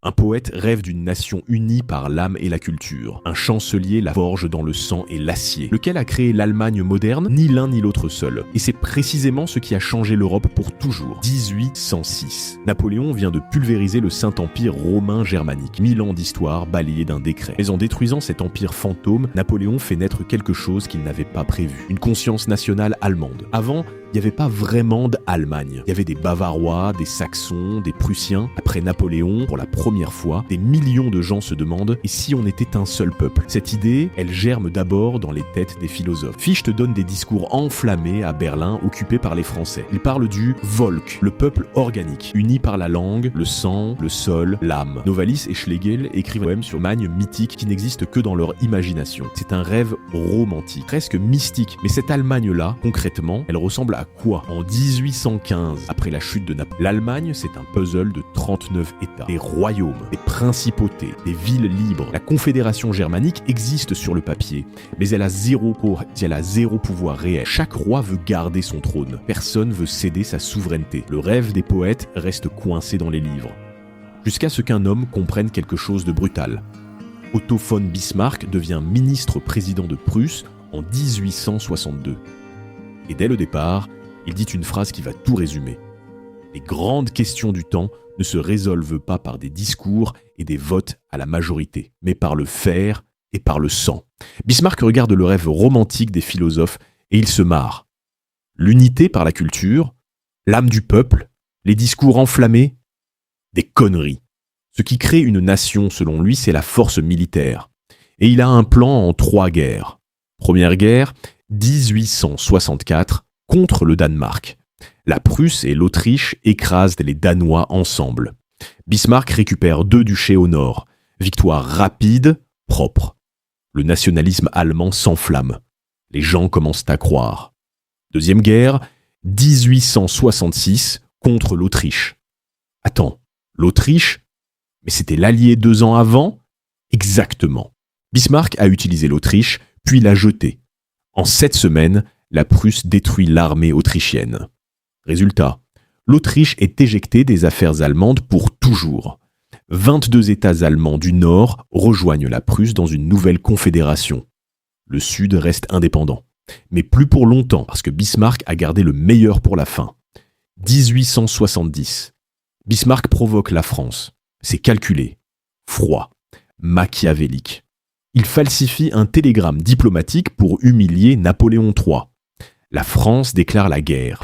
Un poète rêve d'une nation unie par l'âme et la culture. Un chancelier la forge dans le sang et l'acier. Lequel a créé l'Allemagne moderne? Ni l'un ni l'autre seul. Et c'est précisément ce qui a changé l'Europe pour toujours. 1806. Napoléon vient de pulvériser le Saint-Empire romain germanique. 1000 ans d'histoire balayés d'un décret. Mais en détruisant cet empire fantôme, Napoléon fait naître quelque chose qu'il n'avait pas prévu. Une conscience nationale allemande. Avant, il n'y avait pas vraiment d'Allemagne. Il y avait des Bavarois, des Saxons, des Prussiens. Après Napoléon, pour la première fois, des millions de gens se demandent « et si on était un seul peuple ?» Cette idée, elle germe d'abord dans les têtes des philosophes. Fichte donne des discours enflammés à Berlin, occupés par les Français. Il parle du Volk, le peuple organique, uni par la langue, le sang, le sol, l'âme. Novalis et Schlegel écrivent un poème sur Allemagne mythique qui n'existe que dans leur imagination. C'est un rêve romantique, presque mystique. Mais cette Allemagne-là, concrètement, elle ressemble à quoi? En 1815, après la chute de Napoléon, l'Allemagne, c'est un puzzle de 39 États, des royaumes, des principautés, des villes libres. La Confédération germanique existe sur le papier, mais elle a zéro pouvoir réel. Chaque roi veut garder son trône. Personne veut céder sa souveraineté. Le rêve des poètes reste coincé dans les livres. Jusqu'à ce qu'un homme comprenne quelque chose de brutal. Otto von Bismarck devient ministre-président de Prusse en 1862. Et dès le départ, il dit une phrase qui va tout résumer. Les grandes questions du temps ne se résolvent pas par des discours et des votes à la majorité, mais par le fer et par le sang. Bismarck regarde le rêve romantique des philosophes et il se marre. L'unité par la culture, l'âme du peuple, les discours enflammés, des conneries. Ce qui crée une nation, selon lui, c'est la force militaire. Et il a un plan en 3 guerres. Première guerre, 1864, contre le Danemark. La Prusse et l'Autriche écrasent les Danois ensemble. Bismarck récupère 2 duchés au nord. Victoire rapide, propre. Le nationalisme allemand s'enflamme. Les gens commencent à croire. Deuxième guerre, 1866, contre l'Autriche. Attends, l'Autriche? Mais c'était l'allié 2 ans avant? Exactement. Bismarck a utilisé l'Autriche, puis l'a jetée. En 7 semaines, la Prusse détruit l'armée autrichienne. Résultat, l'Autriche est éjectée des affaires allemandes pour toujours. 22 États allemands du Nord rejoignent la Prusse dans une nouvelle confédération. Le Sud reste indépendant. Mais plus pour longtemps, parce que Bismarck a gardé le meilleur pour la fin. 1870. Bismarck provoque la France. C'est calculé, froid, machiavélique. Il falsifie un télégramme diplomatique pour humilier Napoléon III. La France déclare la guerre.